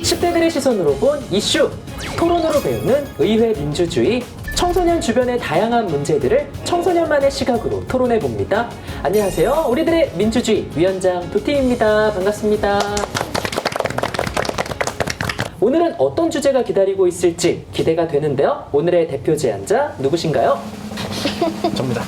10대들의 시선으로 본 이슈, 토론으로 배우는 의회 민주주의, 청소년 주변의 다양한 문제들을 청소년만의 시각으로 토론해 봅니다. 안녕하세요. 우리들의 민주주의 위원장 도티입니다. 반갑습니다. 오늘은 어떤 주제가 기다리고 있을지 기대가 되는데요. 오늘의 대표 제안자 누구신가요? 접니다.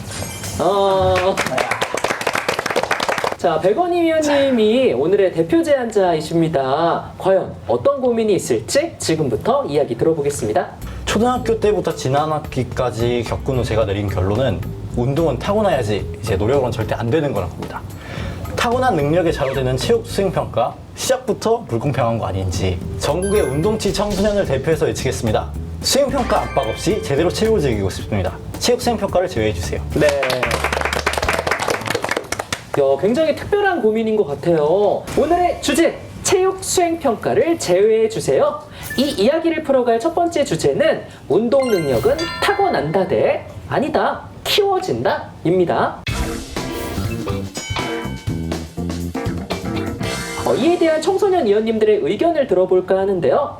자, 백원희 위원님이 오늘의 대표 제안자이십니다. 과연 어떤 고민이 있을지 지금부터 이야기 들어보겠습니다. 초등학교 때부터 지난 학기까지 겪은 후 제가 내린 결론은 운동은 타고나야지 이제 노력으로는 절대 안 되는 거라고 봅니다. 타고난 능력에 좌우되는 체육 수행평가, 시작부터 불공평한 거 아닌지 전국의 운동치 청소년을 대표해서 외치겠습니다. 수행평가 압박 없이 제대로 체육을 즐기고 싶습니다. 체육 수행평가를 제외해주세요. 네. 굉장히 특별한 고민인 것 같아요. 오늘의 주제, 체육 수행평가를 제외해주세요. 이 이야기를 풀어갈 첫 번째 주제는 운동 능력은 타고난다 대 아니다, 키워진다 입니다. 이에 대한 청소년 위원님들의 의견을 들어볼까 하는데요.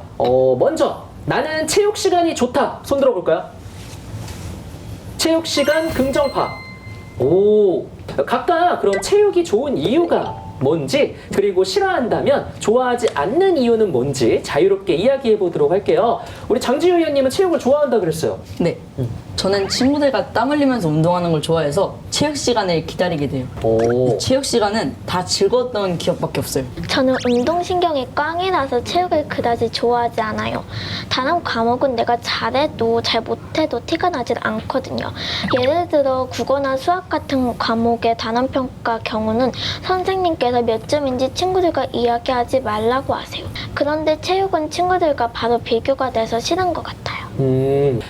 먼저 나는 체육 시간이 좋다. 손 들어볼까요? 체육 시간 긍정파. 각각 그럼 체육이 좋은 이유가 뭔지, 그리고 싫어한다면 좋아하지 않는 이유는 뭔지 자유롭게 이야기해 보도록 할게요. 우리 장지효 위원님은 체육을 좋아한다 그랬어요. 네. 저는 친구들과 땀 흘리면서 운동하는 걸 좋아해서 체육 시간을 기다리게 돼요. 체육 시간은 다 즐거웠던 기억밖에 없어요. 저는 운동신경이 꽝이 나서 체육을 그다지 좋아하지 않아요. 단 한 과목은 내가 잘해도 잘 못해도 티가 나질 않거든요. 예를 들어 국어나 수학 같은 과목의 단원평가 경우는 선생님께서 몇 점인지 친구들과 이야기하지 말라고 하세요. 그런데 체육은 친구들과 바로 비교가 돼서 싫은 것 같아요.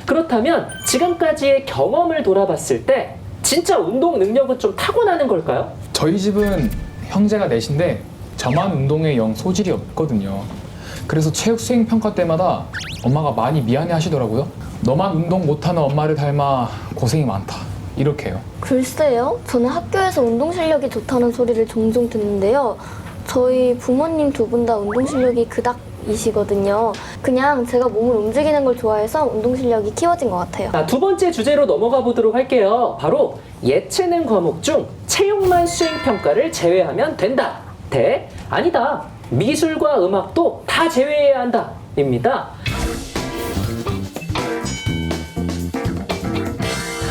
그렇다면 지금까지의 경험을 돌아봤을 때 진짜 운동 능력은 좀 타고나는 걸까요? 저희 집은 형제가 넷인데 저만 운동에 영 소질이 없거든요. 그래서 체육 수행 평가 때마다 엄마가 많이 미안해 하시더라고요. 너만 운동 못하는 엄마를 닮아 고생이 많다. 이렇게 해요. 글쎄요. 저는 학교에서 운동 실력이 좋다는 소리를 종종 듣는데요. 저희 부모님 두 분 다 운동 실력이 그닥이시거든요. 그냥 제가 몸을 움직이는 걸 좋아해서 운동 실력이 키워진 것 같아요. 자, 두 번째 주제로 넘어가 보도록 할게요. 바로 예체능 과목 중 체육만 수행 평가를 제외하면 된다 대 아니다, 미술과 음악도 다 제외해야 한다 입니다.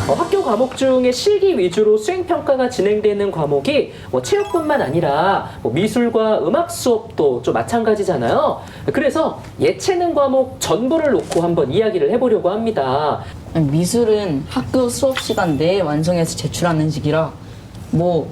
학교 과목 중에 실기 위주로 수행평가가 진행되는 과목이 체육뿐만 아니라 미술과 음악 수업도 좀 마찬가지잖아요. 그래서 예체능 과목 전부를 놓고 한번 이야기를 해보려고 합니다. 미술은 학교 수업 시간 내에 완성해서 제출하는 식이라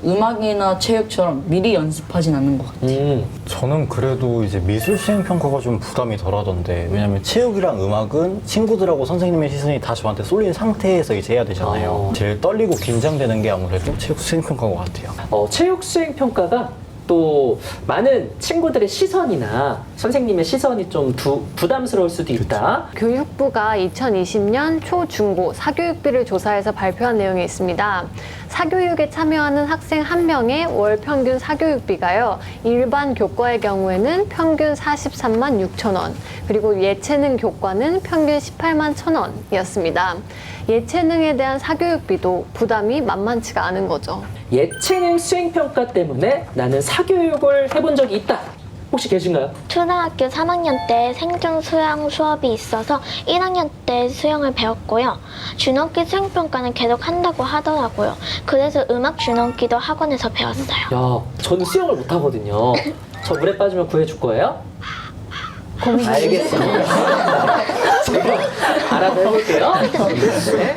음악이나 체육처럼 미리 연습하진 않는 것 같아요. 저는 그래도 이제 미술 수행평가가 좀 부담이 덜하던데, 왜냐면 체육이랑 음악은 친구들하고 선생님의 시선이 다 저한테 쏠린 상태에서 이제 해야 되잖아요. 제일 떨리고 긴장되는 게 아무래도 체육 수행평가인 것 같아요. 체육 수행평가가 또 많은 친구들의 시선이나 선생님의 시선이 좀 부담스러울 수도 있다. 교육부가 2020년 초, 중고 사교육비를 조사해서 발표한 내용이 있습니다. 사교육에 참여하는 학생 한 명의 월 평균 사교육비가요, 일반 교과의 경우에는 평균 43만 6천 원, 그리고 예체능 교과는 평균 18만 1천 원이었습니다. 예체능에 대한 사교육비도 부담이 만만치가 않은 거죠. 예체능 수행평가 때문에 나는 사교육을 해본 적이 있다. 혹시 계신가요? 초등학교 3학년 때 생존 수영 수업이 있어서 1학년 때 수영을 배웠고요. 줄넘기 수행평가는 계속 한다고 하더라고요. 그래서 음악 줄넘기도 학원에서 배웠어요. 저는 수영을 못하거든요. 저 물에 빠지면 구해줄 거예요? 알겠습니다. 제가 알아서 해볼게요. 네.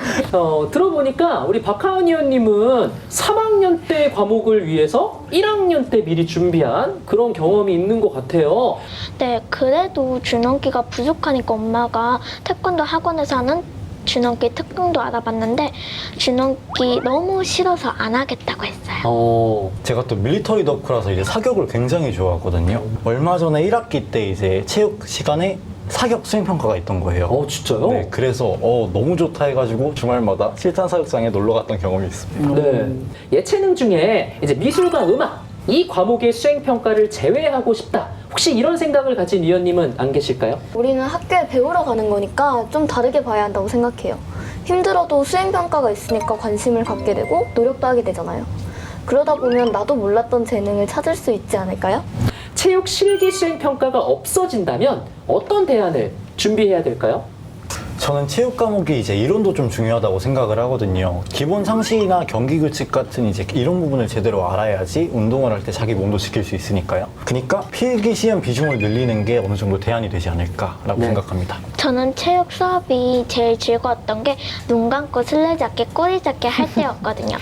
들어보니까 우리 박하은 의원님은 3학년 때 과목을 위해서 1학년 때 미리 준비한 그런 경험이 있는 것 같아요. 네, 그래도 줄넘기가 부족하니까 엄마가 태권도 학원에서 하는 줄넘기 특강도 알아봤는데 줄넘기 너무 싫어서 안 하겠다고 했어요. 제가 또 밀리터리 덕후라서 이제 사격을 굉장히 좋아하거든요. 얼마 전에 1학기 때 이제 체육 시간에 사격 수행평가가 있던 거예요. 진짜요? 네, 그래서 너무 좋다 해가지고 주말마다 실탄 사격장에 놀러 갔던 경험이 있습니다. 네. 예체능 중에 이제 미술과 음악 이 과목의 수행평가를 제외하고 싶다. 혹시 이런 생각을 가진 위원님은 안 계실까요? 우리는 학교에 배우러 가는 거니까 좀 다르게 봐야 한다고 생각해요. 힘들어도 수행평가가 있으니까 관심을 갖게 되고 노력도 하게 되잖아요. 그러다 보면 나도 몰랐던 재능을 찾을 수 있지 않을까요? 체육 실기 수행 평가가 없어진다면 어떤 대안을 준비해야 될까요? 저는 체육 과목이 이제 이론도 좀 중요하다고 생각을 하거든요. 기본 상식이나 경기 규칙 같은 이제 이런 부분을 제대로 알아야지 운동을 할 때 자기 몸도 지킬 수 있으니까요. 그러니까 필기 시험 비중을 늘리는 게 어느 정도 대안이 되지 않을까라고 네. 생각합니다. 저는 체육 수업이 제일 즐거웠던 게 눈 감고 술래잡기, 꼬리잡기 할 때였거든요.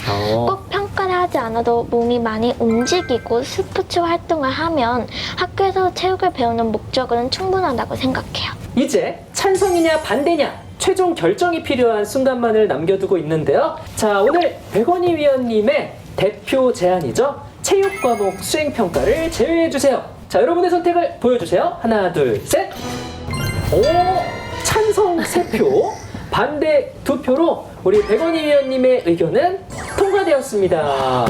꼭 평가를 하지 않아도 몸이 많이 움직이고 스포츠 활동을 하면 학교에서 체육을 배우는 목적은 충분하다고 생각해요. 이제 찬성이냐 반대냐 최종 결정이 필요한 순간만을 남겨두고 있는데요. 자, 오늘 백원희 위원님의 대표 제안이죠. 체육 과목 수행 평가를 제외해 주세요. 자, 여러분의 선택을 보여주세요. 하나, 둘, 셋. 오, 찬성 3표, 반대 2표로 우리 백원희 위원님의 의견은 통과되었습니다.